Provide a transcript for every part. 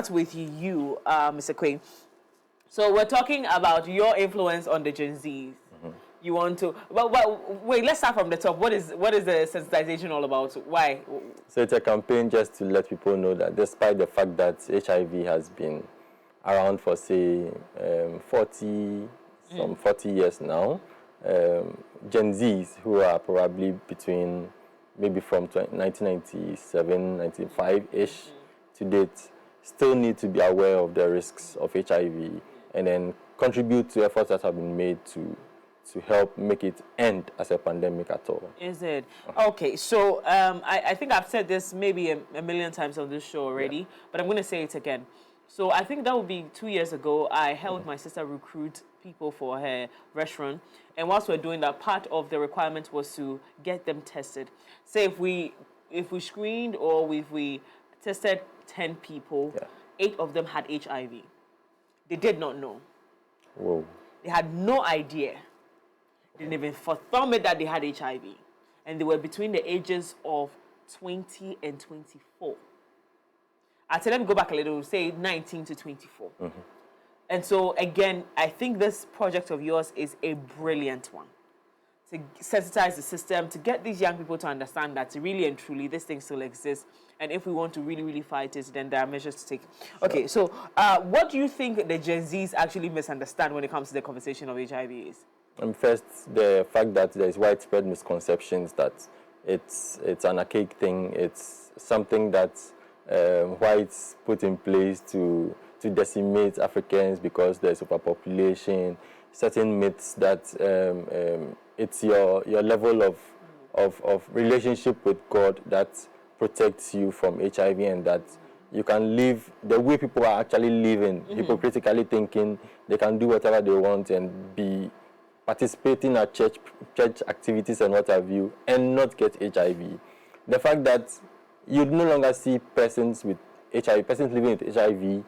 start with you, Mr. Queen. So we're talking about your influence on the Gen Zs. You want to, but wait, let's start from the top. What is the sensitization all about? Why? So it's a campaign just to let people know that despite the fact that HIV has been around for, say, 40 years now, Gen Zs, who are probably between maybe from 1997, 95-ish to date, still need to be aware of the risks of HIV and then contribute to efforts that have been made to help make it end as a pandemic at all. Is it? Okay, so I think I've said this maybe a million times on this show already, but I'm going to say it again. So I think that would be 2 years ago, I helped my sister recruit people for her restaurant. And whilst we're doing that, part of the requirement was to get them tested. Say if we screened or if we tested 10 people, 8 of them had HIV. They did not know. Whoa. They had no idea. They didn't even fathom it that they had HIV. And they were between the ages of 20 and 24. I'd say, let me go back a little, say 19 to 24. And so, again, I think this project of yours is a brilliant one. To sensitize the system, to get these young people to understand that really and truly this thing still exists. And if we want to really, really fight it, then there are measures to take. Okay, so what do you think the Gen Zs actually misunderstand when it comes to the conversation of HIV is? First, the fact that there is widespread misconceptions that it's an archaic thing. It's something that whites put in place to decimate Africans because there's overpopulation. Certain myths that it's your level of relationship with God that protects you from HIV, and that you can live the way people are actually living, hypocritically thinking they can do whatever they want and be participating at church activities and what have you, and not get HIV. The fact that you no longer see persons with HIV, persons living with HIV,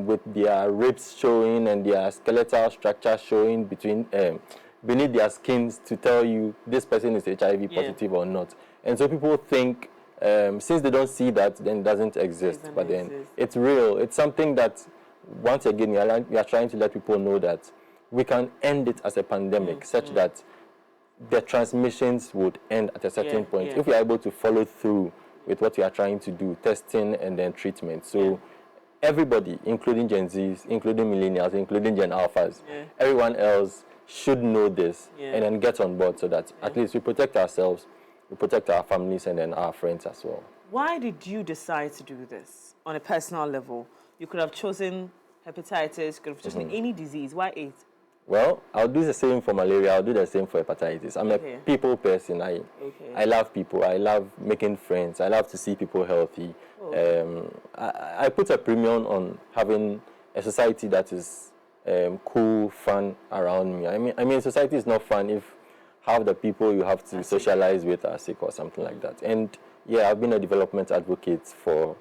with their ribs showing and their skeletal structure showing beneath their skins to tell you this person is HIV positive or not. And so people think, since they don't see that, then it doesn't exist. But then it's real. It's something that, once again, we are trying to let people know that we can end it as a pandemic, such that the transmissions would end at a certain point if we are able to follow through with what we are trying to do, testing and then treatment. So everybody, including Gen Zs, including millennials, including Gen Alphas, everyone else should know this and then get on board so that at least we protect ourselves, we protect our families and then our friends as well. Why did you decide to do this on a personal level? You could have chosen hepatitis, could have chosen any disease. Why AIDS? Well, I'll do the same for malaria. I'll do the same for hepatitis. I'm a people person. I love people. I love making friends. I love to see people healthy. I put a premium on having a society that is cool, fun around me. I mean, society is not fun if half the people you have to socialize with are sick or something like that. And yeah, I've been a development advocate for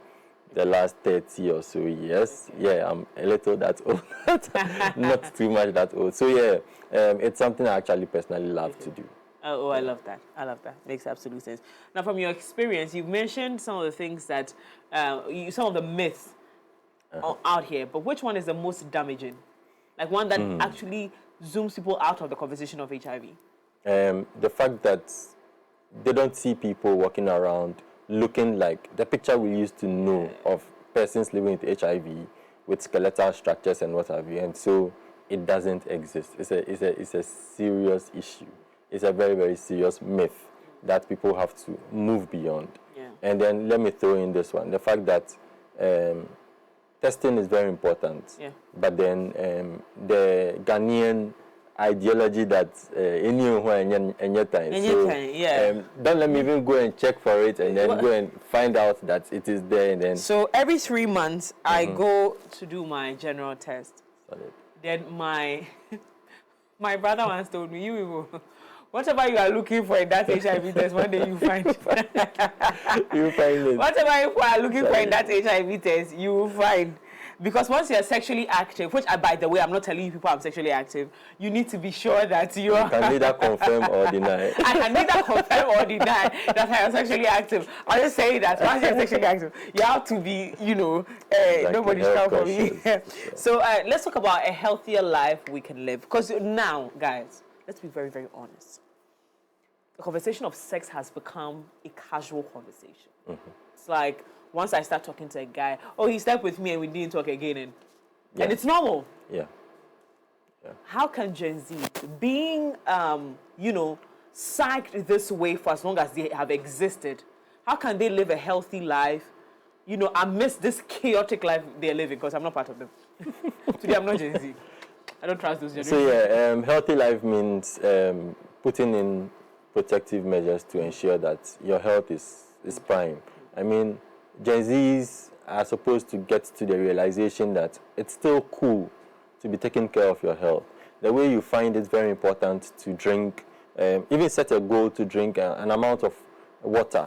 the last 30 or so years. Yeah, I'm a little that old, not too much that old. So yeah, it's something I actually personally love to do. Oh, I love that. I love that. Makes absolute sense. Now, from your experience, you've mentioned some of the things that, some of the myths out here, but which one is the most damaging? Like one that actually zooms people out of the conversation of HIV? The fact that they don't see people walking around looking like the picture we used to know of persons living with HIV with skeletal structures and what have you, and so it doesn't exist. It's a serious issue. It's a very, very serious myth that people have to move beyond. And then let me throw in this one, the fact that testing is very important, but then the Ghanaian ideology that don't let me even go and check for it and then go and find out that it is there. And then so every 3 months I go to do my general test. Then my brother once told me, whatever you are looking for in that HIV test, one day you find it. You find it. Whatever you are looking for in that HIV test, you will find. Because once you're sexually active, which by the way, I'm not telling you people I'm sexually active, you need to be sure that you are. You can neither confirm or deny. I can neither confirm or deny that I am sexually active. I'm just saying that once you're sexually active, you have to be, Exactly. nobody's come for me. Yeah. So let's talk about a healthier life we can live. Because now, guys, let's be very, very honest. The conversation of sex has become a casual conversation. It's like, once I start talking to a guy, oh, he slept with me and we didn't talk again. And it's normal. Yeah. How can Gen Z, being, psyched this way for as long as they have existed, how can they live a healthy life, amidst this chaotic life they're living? Because I'm not part of them. Today, I'm not Gen Z. I don't trust those generations. So, healthy life means putting in protective measures to ensure that your health is prime. I mean, Gen Zs are supposed to get to the realization that it's still cool to be taking care of your health. The way you find it very important to drink, even set a goal to drink an amount of water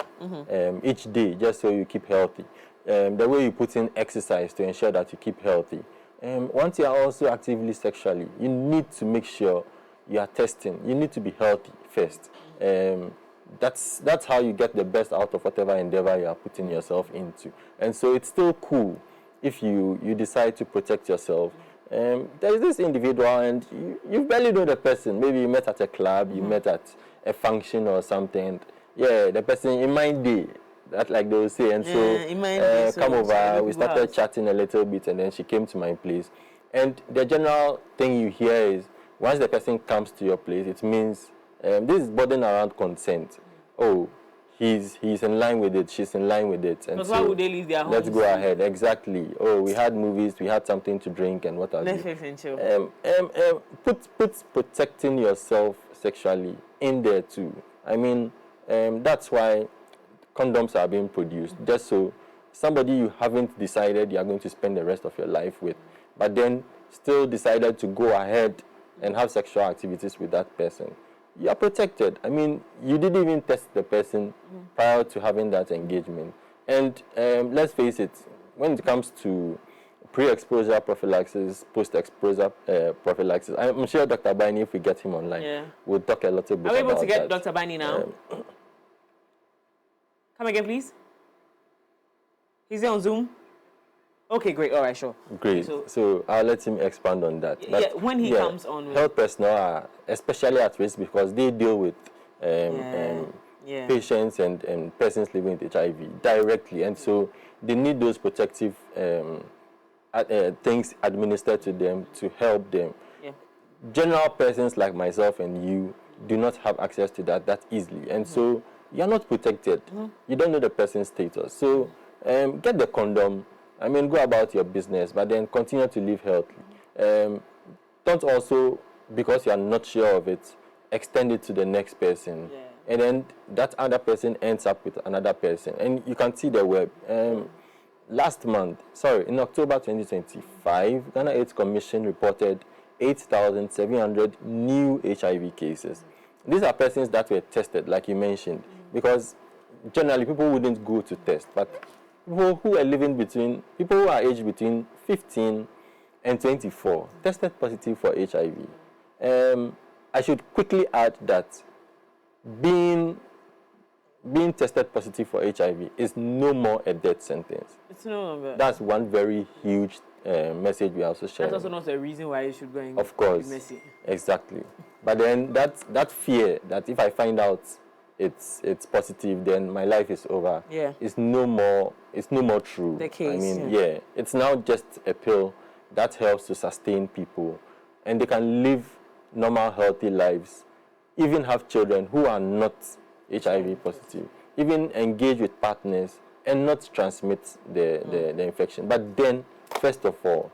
each day just so you keep healthy. The way you put in exercise to ensure that you keep healthy. Once you are also actively sexually, you need to make sure you are testing. You need to be healthy first. That's how you get the best out of whatever endeavor you are putting yourself into. And so it's still cool if you decide to protect yourself. There is this individual and you barely know the person. Maybe you met at a club, you met at a function or something. Yeah, the person in my day, that like they will say. And so come over, we started chatting a little bit and then she came to my place. And the general thing you hear is once the person comes to your place, it means this is bordering around consent. Oh, he's in line with it, she's in line with it. And so why would they leave their homes? Let's go ahead. Exactly. Oh, we had movies, we had something to drink and what else? Netflix and chill. Put protecting yourself sexually in there too. I mean, that's why condoms are being produced. Just so somebody you haven't decided you are going to spend the rest of your life with, but then still decided to go ahead and have sexual activities with that person, you are protected. I mean, you didn't even test the person prior to having that engagement. And let's face it, when it comes to pre-exposure prophylaxis, post-exposure prophylaxis, I'm sure Dr. Bani, if we get him online, will talk a little bit about that. Are we able to get Dr. Bani now? Come again, please. He's there on Zoom? Okay, great. All right, sure. Great. So I'll let him expand on that. But when he comes on. Health personnel are especially at risk because they deal with patients and persons living with HIV directly. And so they need those protective things administered to them to help them. Yeah. General persons like myself and you do not have access to that easily. And so you're not protected. You don't know the person's status. So get the condom. I mean, go about your business, but then continue to live healthy. Don't also, because you are not sure of it, extend it to the next person. Yeah. And then that other person ends up with another person. And you can see the web. In October 2025, Ghana AIDS Commission reported 8,700 new HIV cases. These are persons that were tested, like you mentioned, because generally people wouldn't go to test, but people who are aged between 15 and 24 tested positive for HIV. I should quickly add that being tested positive for HIV is no more a death sentence. It's no longer. That's one very huge message we also share. That's also not a reason why you should go and of course, be messy. Exactly. But then that fear that if I find out it's positive, then my life is over. Yeah. It's no more true. The case. I mean, it's now just a pill that helps to sustain people, and they can live normal, healthy lives, even have children who are not HIV positive, even engage with partners and not transmit the infection. But then, first of all,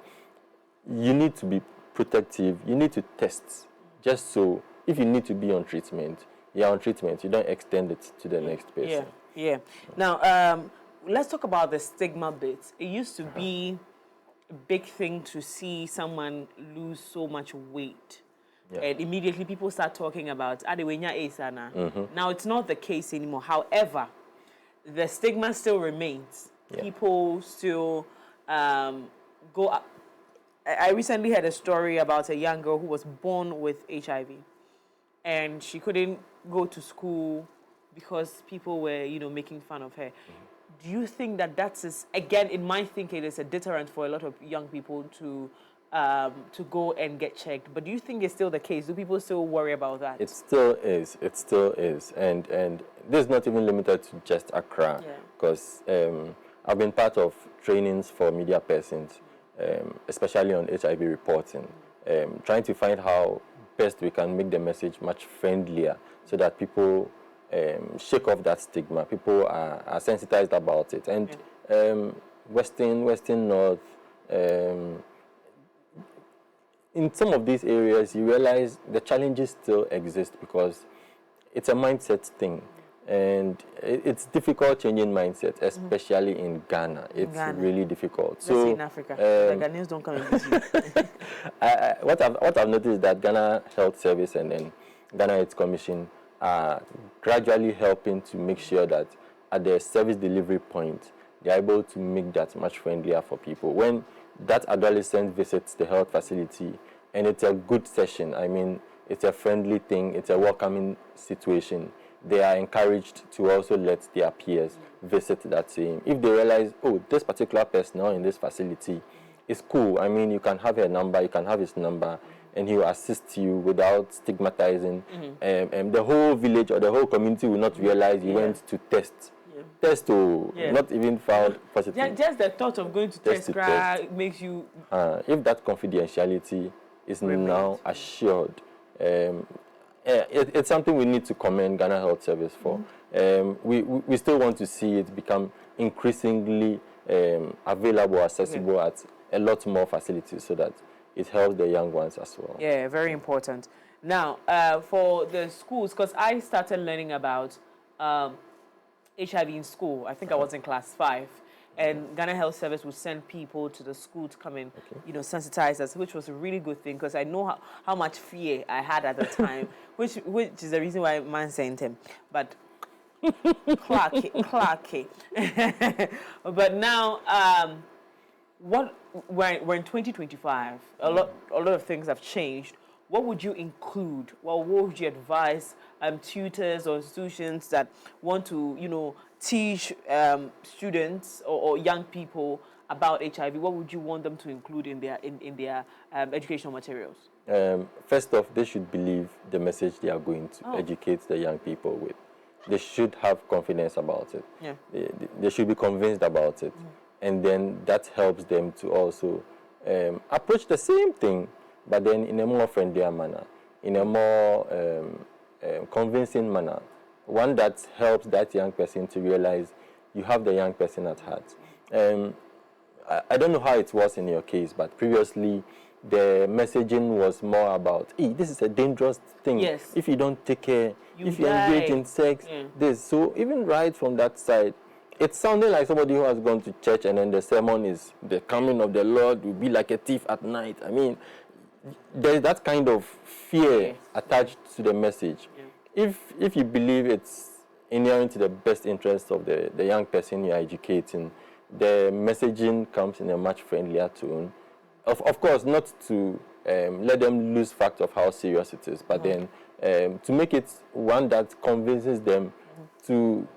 you need to be protective. You need to test, just so if you need to be on treatment, you're on treatment. You don't extend it to the next person. Yeah. Now, let's talk about the stigma bit. It used to be a big thing to see someone lose so much weight. Yeah. And immediately people start talking about Adewenya Esana. Now, it's not the case anymore. However, the stigma still remains. Yeah. People still go up. I recently had a story about a young girl who was born with HIV, and she couldn't go to school because people were, making fun of her. Do you think that that's, again, in my thinking, it's a deterrent for a lot of young people to go and get checked? But do you think it's still the case? Do people still worry about that? It still is. It still is. And this is not even limited to just Accra, because I've been part of trainings for media persons, especially on HIV reporting, trying to find how best we can make the message much friendlier so that people shake off that stigma. People are sensitized about it. And Western North, in some of these areas, you realize the challenges still exist because it's a mindset thing. And it's difficult changing mindset, especially in Ghana. It's really difficult. So in Africa, the Ghanaians don't come and visit. What I've noticed is that Ghana Health Service and then Ghana AIDS Commission are gradually helping to make sure that at the service delivery point, they're able to make that much friendlier for people. When that adolescent visits the health facility and it's a good session, I mean, it's a friendly thing, it's a welcoming situation, they are encouraged to also let their peers visit that same. If they realize, oh, this particular personnel in this facility is cool, I mean, you can have her number, you can have his number, and he will assist you without stigmatizing. And the whole village or the whole community will not realize you went to test. Test to not even found positive. Just the thought of going to test makes you... if that confidentiality is now assured, it's something we need to commend Ghana Health Service for. We still want to see it become increasingly available, accessible at a lot more facilities so that it helps the young ones as well. Yeah, very important. Now, for the schools, because I started learning about HIV in school. I think I was in class 5. And Ghana Health Service would send people to the school to come and, sensitize us, which was a really good thing because I know how much fear I had at the time, which is the reason why man sent him. But Clarky. But now, we're in 2025. A lot of things have changed. What would you include? Well, what would you advise tutors or institutions that want to, teach students or young people about HIV? What would you want them to include in their educational materials? First off, they should believe the message they are going to educate the young people with. They should have confidence about it. Yeah. They should be convinced about it. And then that helps them to also approach the same thing, but then in a more friendlier manner, in a more convincing manner. One that helps that young person to realize you have the young person at heart. I don't know how it was in your case, but previously the messaging was more about, hey, this is a dangerous thing. Yes. If you don't take care, if you die. engage in sex, this. So even right from that side, it sounded like somebody who has gone to church and then the sermon is the coming of the Lord will be like a thief at night. I mean, there's that kind of fear attached to the message. If you believe it's inherent to the best interest of the young person you're educating, the messaging comes in a much friendlier tone. Of course, not to let them lose fact of how serious it is, but then to make it one that convinces them to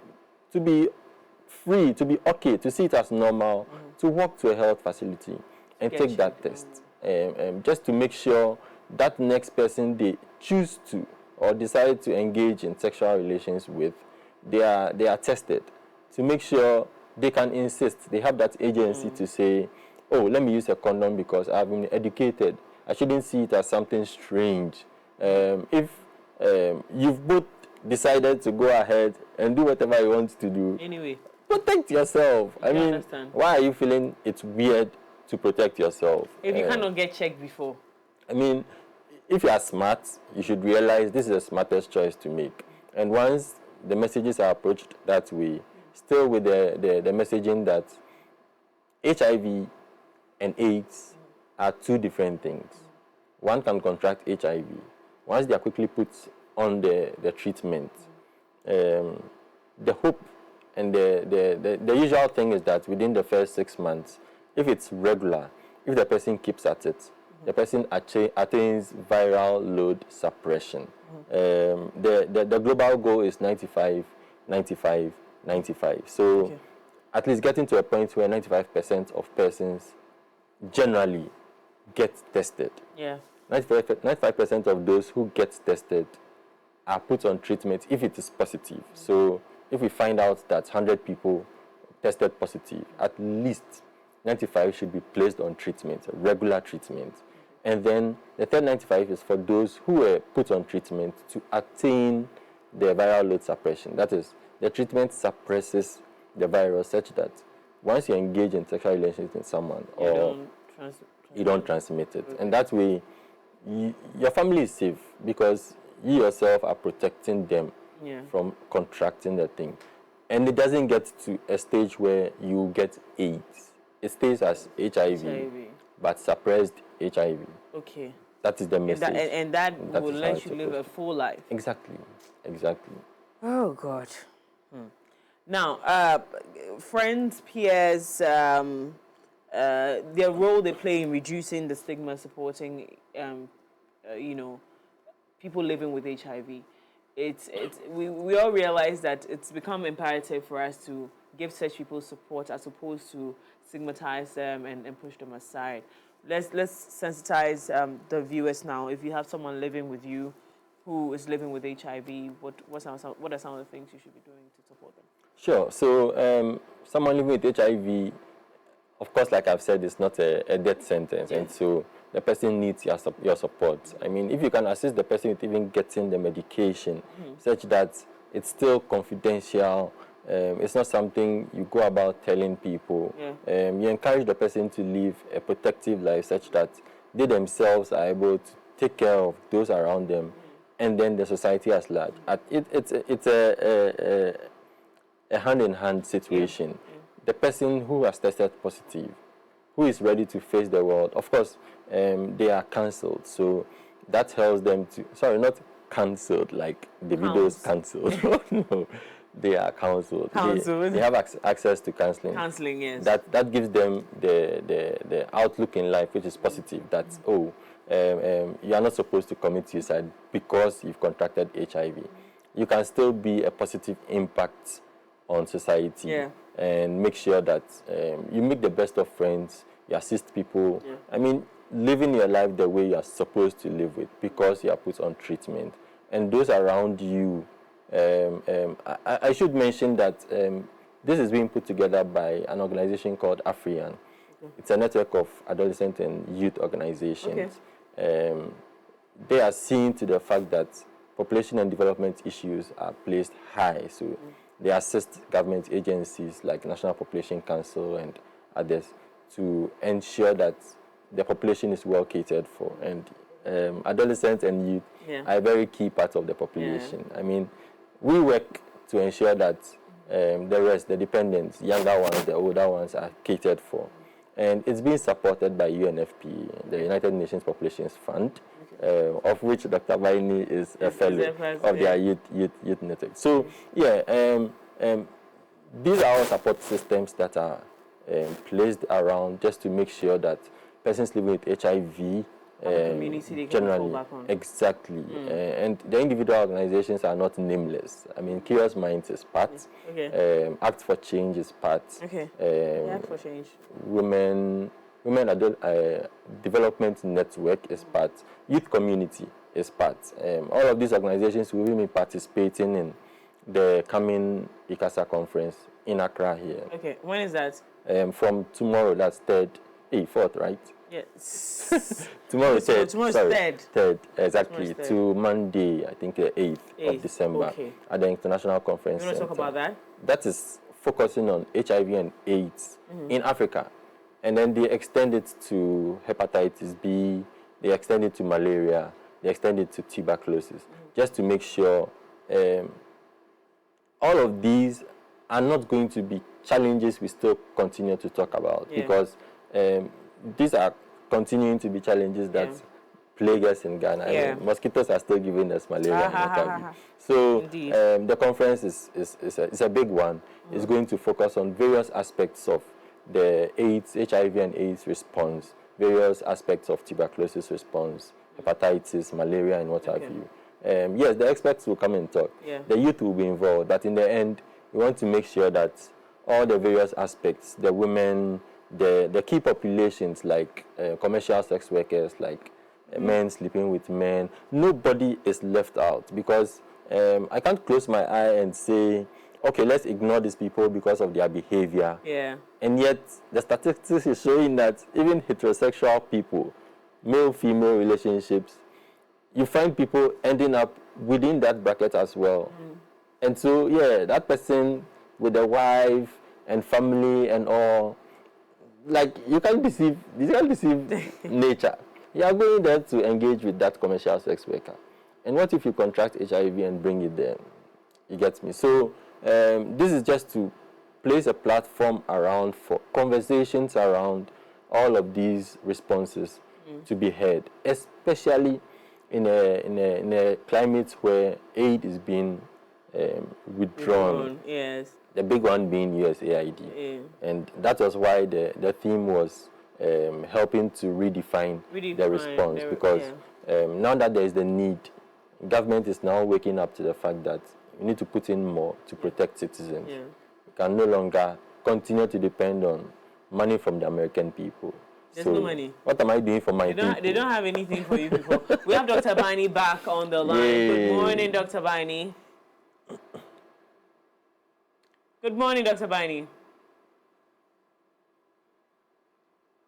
be free, to be okay, to see it as normal, to walk to a health facility and take that test. Just to make sure that next person they choose to or decide to engage in sexual relations with, they are tested to make sure they can insist. They have that agency to say, oh, let me use a condom because I've been educated. I shouldn't see it as something strange. If you've both decided to go ahead and do whatever you want to do, anyway, protect yourself. I mean, understand. Why are you feeling it's weird to protect yourself? If you cannot get checked before. I mean, if you are smart, you should realize this is the smartest choice to make. And once the messages are approached that way, still with the messaging that HIV and AIDS are two different things. One can contract HIV. Once they are quickly put on the treatment, the hope and the usual thing is that within the first 6 months, if it's regular, if the person keeps at it, the person attains viral load suppression. The global goal is 95, 95, 95. So at least getting to a point where 95% of persons generally get tested. Yeah. 95% of those who get tested are put on treatment if it is positive. So if we find out that 100 people tested positive, at least 95 should be placed on treatment, regular treatment. And then the third 95 is for those who were put on treatment to attain the viral load suppression. That is, the treatment suppresses the virus such that once you engage in sexual relations with someone, you don't transmit it. And that way, your family is safe because you yourself are protecting them from contracting the thing. And it doesn't get to a stage where you get AIDS. It stays as HIV. But suppressed HIV. Okay. That is the message. And that will let you live a full life. Exactly. Exactly. Oh, God. Now, friends, peers, their role they play in reducing the stigma, supporting, people living with HIV. We all realize that it's become imperative for us to give such people support as opposed to stigmatize them and push them aside. Let's sensitize the viewers now. If you have someone living with you who is living with HIV, what are some of the things you should be doing to support them? Sure. So someone living with HIV, of course, like I've said, it's not a death sentence. And so the person needs your support. I mean, if you can assist the person with even getting the medication such that it's still confidential, it's not something you go about telling people. You encourage the person to live a protective life such that they themselves are able to take care of those around them and then the society at large. It's a hand-in-hand situation. The person who has tested positive, who is ready to face the world, of course, they are cancelled. So that helps them to, sorry, not cancelled like the video is cancelled. No. They are counseled. They have access to counseling. Counseling, yes. That gives them the outlook in life, which is positive. That you are not supposed to commit suicide because you've contracted HIV. You can still be a positive impact on society and make sure that you make the best of friends. You assist people. I mean, living your life the way you are supposed to live it because you are put on treatment, and those around you. I should mention that this is being put together by an organization called AFRIAN. It's a network of adolescent and youth organizations. They are seeing to the fact that population and development issues are placed high. So they assist government agencies like National Population Council and others to ensure that the population is well catered for. And adolescents and youth are a very key part of the population. I mean, we work to ensure that the rest, the dependents, younger ones, the older ones, are catered for. And it's being supported by UNFP, the United Nations Populations Fund, of which Dr. Baini is a fellow of their youth network. So, these are all support systems that are placed around just to make sure that persons living with HIV community generally, exactly. And the individual organizations are not nameless. I mean, Curious Minds is part. Act for Change is part. Act for Change. Women Development Network is part. Youth Community is part. All of these organizations will be participating in the coming ICASA conference in Accra here. When is that? From tomorrow. That's 4th, right? Yes. Tomorrow, tomorrow's third, exactly, to Monday, I think the 8th of December at the International Conference Center. You want to talk about that? That is focusing on HIV and AIDS in Africa. And then they extend it to hepatitis B, they extend it to malaria, they extend it to tuberculosis, just to make sure all of these are not going to be challenges we still continue to talk about because these are continuing to be challenges that plague us in Ghana. I mean, mosquitoes are still giving us malaria and HIV. So the conference is a big one. It's going to focus on various aspects of the HIV and AIDS response various aspects of tuberculosis response, hepatitis, malaria, and what have you. Yes, the experts will come and talk. Yeah. The youth will be involved, but in the end, we want to make sure that all the various aspects, the women, the key populations like commercial sex workers, like men sleeping with men, nobody is left out, because I can't close my eye and say, okay, let's ignore these people because of their behavior. Yeah. And yet, the statistics is showing that even heterosexual people, male-female relationships, you find people ending up within that bracket as well. And so, yeah, that person with a wife and family and all, like, you can't deceive nature. You are going there to engage with that commercial sex worker. And what if you contract HIV and bring it there? You get me? So, this is just to place a platform around for conversations around all of these responses to be heard, especially in a climate where aid is being withdrawn. Yes. The big one being USAID. Yeah. And that was why the theme was helping to redefine the response, because now that there is the need, government is now waking up to the fact that we need to put in more to protect citizens. Yeah. We can no longer continue to depend on money from the American people. There's no money. What am I doing for my people? They don't have anything for you people. We have Dr. Baini back on the line. Yay. Good morning, Dr. Baini. Good morning, Dr. Baini.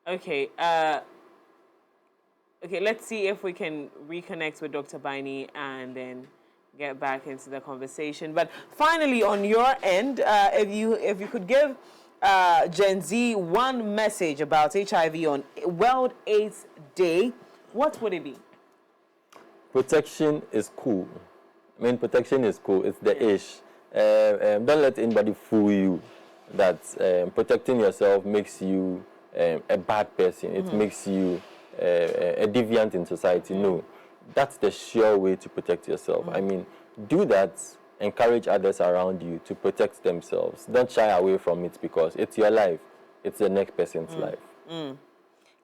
Okay. Okay, let's see if we can reconnect with Dr. Baini and then get back into the conversation. But finally, on your end, if you could give Gen Z one message about HIV on World AIDS Day, what would it be? Protection is cool. I mean, protection is cool. It's the ish. Don't let anybody fool you that protecting yourself makes you a bad person. It makes you a deviant in society. No, that's the sure way to protect yourself. I mean, do that. Encourage others around you to protect themselves. Don't shy away from it, because it's your life. It's the next person's life.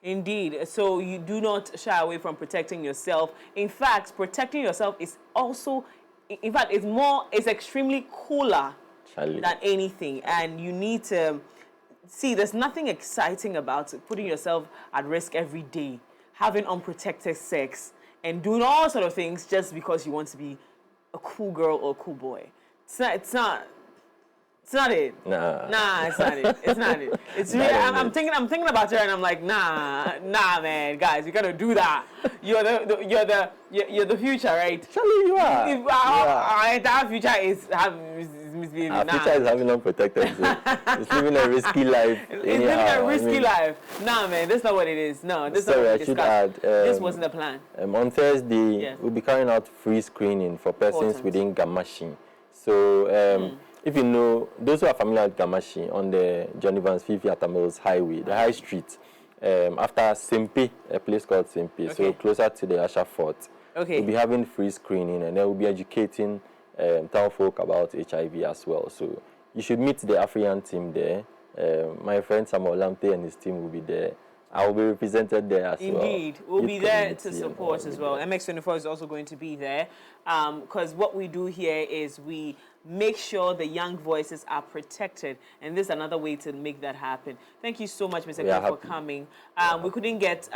Indeed. So you do not shy away from protecting yourself. In fact, protecting yourself is also, in fact, it's extremely cooler than anything. And you need to see, there's nothing exciting about putting yourself at risk every day, having unprotected sex, and doing all sort of things just because you want to be a cool girl or a cool boy. It's not it. Nah, it's not it. It's not it. It's really, I'm thinking about her, and I'm like, nah, man, guys, you gotta do that. You're the future, right? Surely you are. If our entire future is misbehaving. Our future is having unprotected sex. It's living a risky life. It's living a risky life. Nah, man, that's not what it is. No, this is not what we discussed. This wasn't the plan. On Thursday, we'll be carrying out free screening for persons within Gamashi. So, if you know, those who are familiar with Gamashi, on the Johnny Vance Fifi Atamils Highway, the High Street, after Simpi, a place called Simpi, so closer to the Asha Fort, we'll be having free screening, and then we'll be educating town folk about HIV as well. So you should meet the African team there. My friend Samuel Lamte and his team will be there. I will be represented there as well. Indeed. We'll be there to support as well. MX24 is also going to be there, because what we do here is we make sure the young voices are protected, and this is another way to make that happen. Thank you so much, Mr. K, for coming. We couldn't get